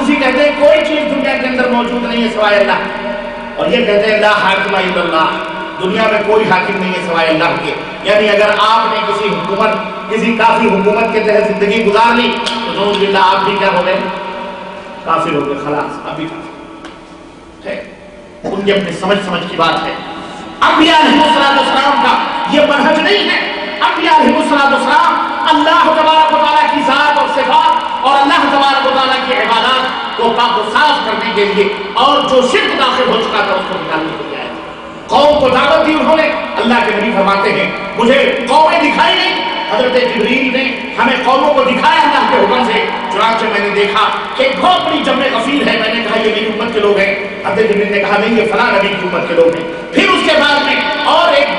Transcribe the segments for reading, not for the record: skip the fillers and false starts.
सूफी कहते हैं कोई चीज दुनिया के अंदर मौजूद नहीं है सिवाय अल्लाह, और ये कहते हैं ला हाकिम इल्लल्लाह, दुनिया में कोई हाकिम नहीं है सिवाय अल्लाह के। यानी अगर आपने किसी हुकूमत, किसी काफी हुकूमत के तहत जिंदगी गुजार ली तो नऊज़ बिल्लाह आप भी क्या हो गए, काफिर हो गए, खलास आप भी काफिर है। उनकी अपनी समझ की बात है। अंबिया अलैहिस्सलाम का ये मनहज नहीं है। अंबिया अलैहिस्सलाम अल्लाह तबारक व तआला की ज़ात और सिफ़ात और अल्लाह तबारक व तआला की इबादत को पाक साफ करने के लिए और जो शिर्क दाखिल हो चुका था उसको निकालने के लिए आए। कौम को दावत दी उन्होंने। अल्लाह के नबी फरमाते हैं मुझे कौमें दिखाई नहीं, हज़रत जिब्रील ने हमें कौमों को दिखाया अल्लाह के हुक्म से। चुनांचे मैंने देखा कि एक बहुत बड़ी जम्मे गफीर है, मैंने कहा ये मेरी उम्मत के लोग हैं। हज़रत जिब्रील ने कहा नहीं ये फलां नबी की उम्मत के लोग हैं। फिर उसके बाद में और एक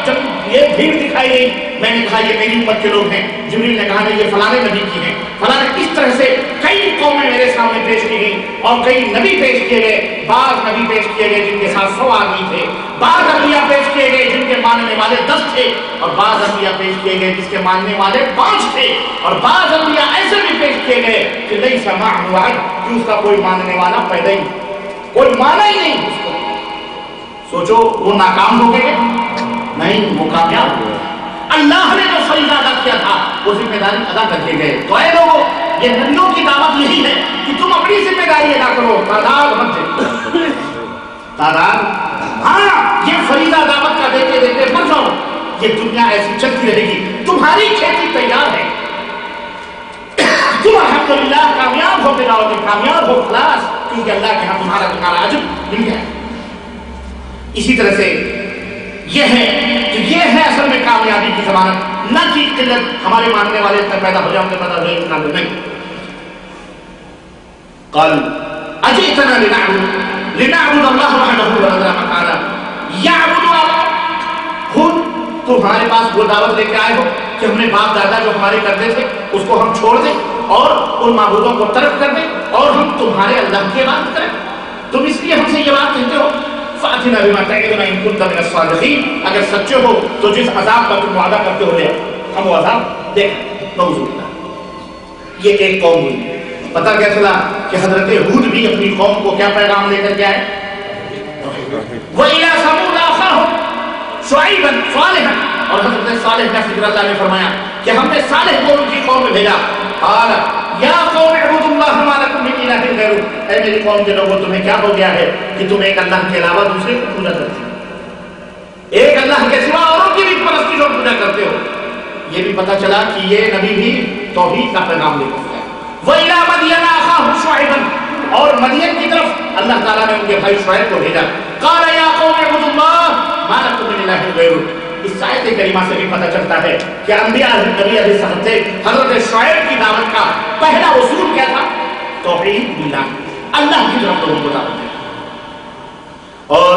ये भीड़ दिखाई गई, मैंने कहा ये मेरी उम्मत के लोग हैं। जिब्रील ने कहा नहीं ये फलाने नबी की हैं, फलाने। इस तरह से कई कौमें मेरे सामने पेश की गई और कई नबी पेश किए गए। बाज़ नबी पेश किए गए जिनके साथ 100 आदमी थे, बाज़ अंबिया पेश किए गए जिनके मानने वाले 10 थे, और बाज़ अंबिया पेश किए गए जिसके मानने वाले 5 थे, और बाज़ अंबिया ऐसे भी पेश किए गए कि नहीं समा हुआ कि उसका कोई मानने वाला पैदा ही, कोई माना ही नहीं उसको। सोचो वो नाकाम हो गए? नहीं, वो कामयाब हुए। अल्लाह ने जो फरीज़ा अदा किया था वो जिम्मेदारी अदा करके गए। तो ऐ लोगों, ये नबियों की दावत यही है कि तुम अपनी जिम्मेदारी अदा करो, तादाद मत देखो। तादाद, हाँ, ये फरीज़ा दावत का देते देते मत जाओ। ये दुनिया ऐसी चलती रहेगी, तुम्हारी खेती तैयार है, तुम अल्हम्दुलिल्लाह कामयाब होते जाओगे, कामयाब हो खलास, क्योंकि अल्लाह के यहाँ तुम्हारा अजर मिल गया। इसी तरह से ये है असल में कामयाबी की जमानत, न कि किल्लत हमारे मानने वाले इतना पैदा हो जाए, पैदा हो जाए, नहीं। कल अजीतना लिनअबुद अल्लाह वहदहु व ला मकाना यअबुदु खुद तुम्हारे पास वो दावत लेके आए हो कि हमने बाप दादा जो हमारे करते थे उसको हम छोड़ दें और उन माबूदों को तर्क कर दें और हम तुम्हारे अल्लाह की इबादत करें। तुम इसलिए हमसे ये बात कहते हो फातिना बिमा तइदुना इन कुंता मिनस सादिकीन, अगर सच्चे हो तो जिस अजाब का तुम वादा करते हो ले हम वो अजाब देख। नऊज़ुबिल्लाह। ये एक कौम हुई। पता क्या चला कि हजरत हूद भी अपनी कौम को क्या पैगाम लेकर के आए? व इला समूद अखाहुम शुअयबन सालिहन, और हजरत सालेह का जिक्र अल्लाह ने फरमाया कि हमने सालेह को उनकी कौम में भेजा। क़ाल या कौम इबुदुल्लाह मा लकुम मिन इलाहिन गैरुहु, ऐ मेरी कौम के लोगों तुम्हें क्या हो गया है कि तुम एक अल्लाह के अलावा दूसरे को पूजा करते हो, एक अल्लाह के सिवा औरों की भी परस्ती और पूजा करते हो। ये भी पता चला कि ये नबी भी तौहीद का पैगाम लेकर आया। व इला मदियन अखाहुम शुअयबन, और मदियन की तरफ अल्लाह ताला ने उनके भाई शुअयब को भेजा। क़ाल या कौम इबुदुल्लाह मा लकुम मिन इलाहिन गैरुहु। इस आयत करीमा से भी पता चलता है कि अंबिया नबी अलैहिस्सलाम से हजरत शुअयब की दावत का पहला उसूल क्या था? तौहीद बिल्लाह, अल्लाह की तरफ लोगों को दावत देना। और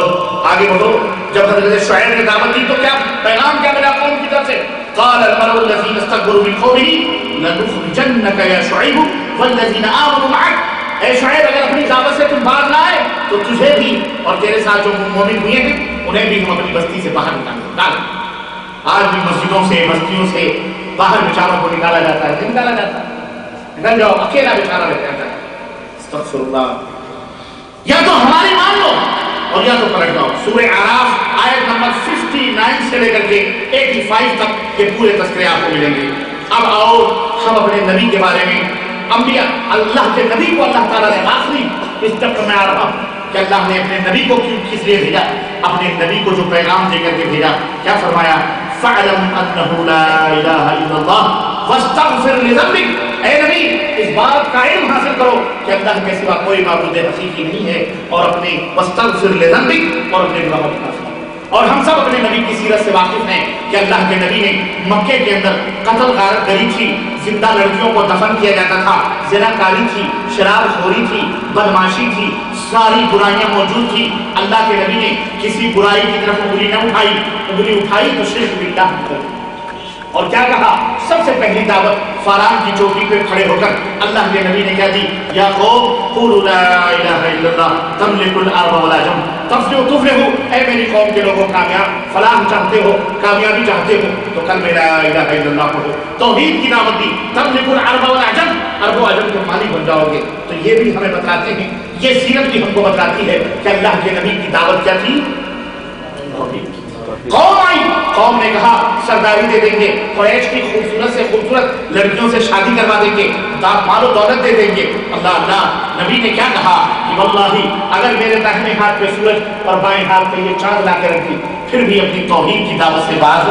आगे बढ़ो, जब हजरत शुअयब ने दावत दी तो क्या पैगाम क्या मिला कौम की तरफ से? क़ाल अल-मलअु अल्लज़ीना इस्तकबरू मिन क़ौमिही लनुख़रिजन्नका या शुअयब वल्लज़ीना आमनू मअक। ऐ शुअयब, अगर अपनी दावत से तुम बाज ना आए तो तुझे भी और तेरे साथ जो मोमिन हुए हैं उन्हें भी हम अपनी बस्ती से बाहर निकाल। आज भी मस्जिदों से बस्तियों से बाहर बेचारों को निकाला जाता है, निकाला जाता है, निकल जाओ, अकेला बेचारा रह जाता है। अस्तग़फिरुल्लाह। या तो हमारी मान लो और या तो पलट जाओ। सूरह आराफ आयत नंबर 59 से लेकर के 85 तक के पूरे तज़किरे आपको मिलेंगे। अब आओ हम अपने नबी के बारे में, अंबिया अल्लाह के नबी को अल्लाह ताला ने आखिरी इस चक्कर में आ रहा कि अल्लाह ने अपने नबी को क्यों किस लिए भेजा, अपने नबी को जो पैगाम देकर के भेजा, क्या फरमाया? फ़अलम अन्नहु ला इलाहा इल्लल्लाह वस्तग़फिर लिज़म्बिक। ऐ नबी, इस बात का इल्म हासिल करो कि अल्लाह के सिवा कोई माबूद हकीकी नहीं है, और अपने वस्तग़फिर लिज़म्बिक, और अपने गुनाहों की माफ़ी। और हम सब अपने नबी की सीरत से वाकिफ हैं कि अल्लाह के नबी ने मक्के के अंदर कत्ल गारत गरी थी, जिंदा लड़कियों को दफन किया जाता था, ज़िनाकारी थी, शराबखोरी थी, बदमाशी थी, सारी बुराइयां मौजूद थी। अल्लाह के नबी ने किसी बुराई की तरफ उंगली न उठाई, उंगली उठाई तो शिर्क बिल्लाह कर। और क्या कहा? सबसे पहली दावत फारान की चौकी पे खड़े होकर अल्लाह के नबी ने क्या दी? या कौम क़ूलू ला इलाहा इल्लल्लाह तमलिकुल अर्ज़ वला जम तुफ़्लिहू। ऐ मेरी कौम के लोगों, कामयाब फलाह चाहते हो, कामयाबी चाहते हो तो कल में ला इलाहा इल्लल्लाह पढ़ो, तौहीद की दावत दी। तमलिकुल अर्ज़ वला जम, अरबों अजम के मालिक बन जाओगे। तो ये भी हमें बताते हैं, ये सीरत भी हमको बताती है कि अल्लाह के नबी की दावत क्या थी? कौम आई, कौम ने कहा सरदारी दे देंगे, कुरैश की खूबसूरत से खूबसूरत लड़कियों से शादी करवा देंगे, मालो दौलत दे देंगे। अल्लाह अल्लाह नबी ने क्या कहा कि वल्लाही अगर मेरे दाहिने हाथ पे सूरज और बाएं हाथ पे ये चांद ला के रखी फिर भी अपनी तौहीद की दावत से बाज।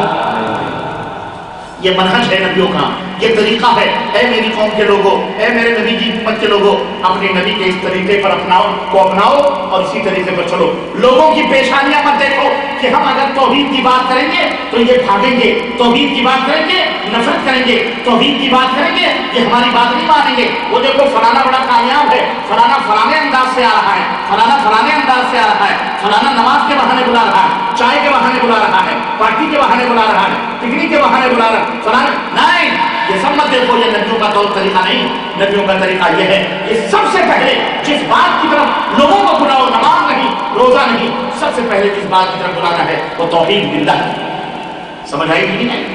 ये मनहज है नबियों का, ये तरीका है। ऐ मेरी कौम के लोगों, ऐ मेरे नबी की उम्मत के लोगों, अपने नबी के इस तरीके पर अपनाओ और इसी तरीके पर चलो। लोगों की पेशानियां मत देखो कि हम अगर तौहीद की बात करेंगे तो ये भागेंगे, तौहीद की बात करेंगे नफरत करेंगे, तौहीद की बात करेंगे ये हमारी बात नहीं मानेंगे। वो देखो फलाना बड़ा कामयाब है, फलाना फलाने अंदाज से आ रहा है, फलाना फलाने अंदाज से आ रहा है, फलाना नमाज के बहाने बुला रहा है, चाय के बहाने बुला रहा है, पार्टी के बहाने बुला रहा है, पिकनिक के बहाने बुला रहा है, फलाने नहीं। ये सब मत देखो, ये नबियों का तौर तरीका नहीं। नबियों का तरीका यह है कि सबसे पहले जिस बात की तरफ लोगों को बुलाओ, नमाज नहीं, रोजा नहीं, सबसे पहले जिस बात की तरफ बुलाना है वो तौहीद बिल्लाह। समझ आई कि नहीं?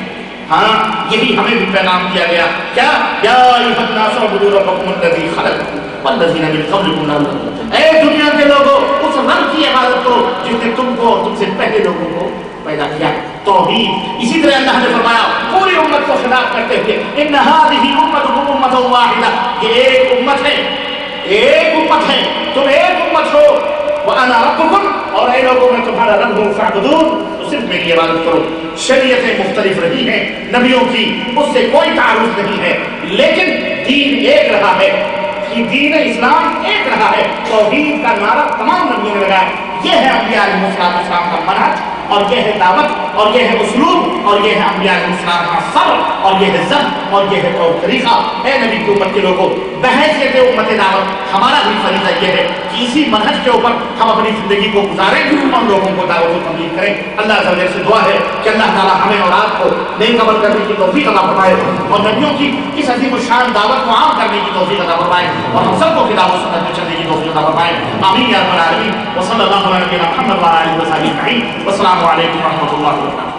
हाँ, यही हमें भी पैगाम दिया गया। क्या? या अय्युहन्नास उ'बुदू रब्बकुम अल्लज़ी खलक़कुम वल्लज़ीना मिन क़ब्लिकुम लअल्लकुम तत्तक़ून। ऐ दुनिया के लोगों, उस रब की इबादत करो जिसने तुमको और तुमसे पहले लोगों को पैदा किया। तौहीद। इसी तरह अल्लाह ने फरमाया पूरी उम्मत को खिताब करते हुए, इन्न हाज़िही उम्मतुकुम उम्मतुन वाहिदा, ये एक उम्मत है, एक उम्मत है, तुम एक उम्मत हो। व अना रब्बुकुम, और ऐ लोगों मैं तुम्हारा रब हूं, फअबुदून, तो सिर्फ मेरी इबादत करो। शरीयतें मुख्तलिफ रही हैं नबियों की, उससे कोई तारुफ नहीं है, लेकिन दीन एक रहा है कि दीन इस्लाम एक रहा है। तौहीद का नारा तमाम नबियों ने लगाया। यह है अंबिया अलैहिस्सलाम का मनहज, और यह है दावत, और यह है उसलूब, और यह है अंबिया अलैहिस्सलाम का सब्र, और यह है ज़ब्त, और यह है और तरीका। है नबी की उम्मत के लोगों, बहैसियत उम्मत दावत हमारा भी फरीज़ा यह है कि इसी मनहज के ऊपर हम अपनी ज़िंदगी को गुजारें और लोगों को दावत को तब्लीग करें। अल्लाह ताला से दुआ है कि अल्लाह ताला हमें और आपको नेक अमल करने की तौफीक अता फरमाए और नबियों की इस अज़ीम शान दावत को आम करने की तौफीक अता फरमाए और हम सबको किताब और सुन्नत में चलने की तौफीक अता फरमाए। आमीन या रब्बल आलमीन। व सल्लल्लाहु अला नबिय्यिना मुहम्मद व आलिहि व सहाबिहि अजमईन। वस्सलामु अलैकुम व रहमतुल्लाहि व बरकातुहू।